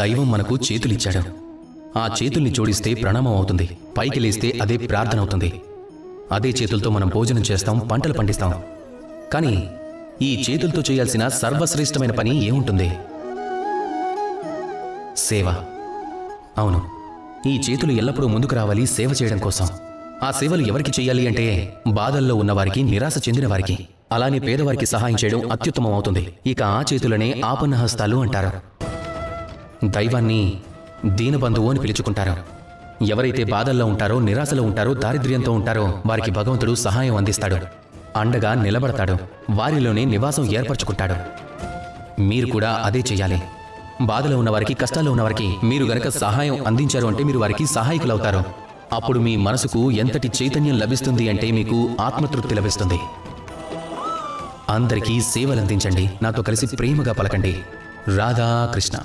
దైవం మనకు చేతులిచ్చాడు. ఆ చేతుల్ని జోడిస్తే ప్రణామం అవుతుంది, పైకి లేస్తే అదే ప్రార్థన అవుతుంది. అదే చేతులతో మనం భోజనం చేస్తాం, పంటలు పండిస్తాం. కానీ ఈ చేతులతో చేయాల్సిన సర్వశ్రేష్టమైన పని ఏముంటుంది? సేవ. అవును, ఈ చేతులు ఎల్లప్పుడూ ముందుకు రావాలి సేవ చేయడం కోసం. ఆ సేవలు ఎవరికి చేయాలి అంటే బాధల్లో ఉన్నవారికి, నిరాశ చెందిన వారికి, అలానే పేదవారికి సహాయం చేయడం అత్యుత్తమం అవుతుంది. ఇక ఆ చేతులనే ఆపన్నహస్తాలు అంటారు. దైవాన్ని దీనబంధువు అని పిలుచుకుంటారు. ఎవరైతే బాధల్లో ఉంటారో, నిరాశలో ఉంటారో, దారిద్ర్యంతో ఉంటారో వారికి భగవంతుడు సహాయం అందిస్తాడు, అండగా నిలబడతాడు, వారిలోనే నివాసం ఏర్పరచుకుంటాడు. మీరు కూడా అదే చెయ్యాలి. బాధలో ఉన్నవారికి, కష్టాల్లో ఉన్నవారికి మీరు గనక సహాయం అందించారు అంటే మీరు వారికి సహాయకులవుతారు. అప్పుడు మీ మనసుకు ఎంతటి చైతన్యం లభిస్తుంది అంటే మీకు ఆత్మతృప్తి లభిస్తుంది. అందరికీ సేవలందించండి, నాతో కలిసి ప్రేమగా పలకండి, రాధా కృష్ణ.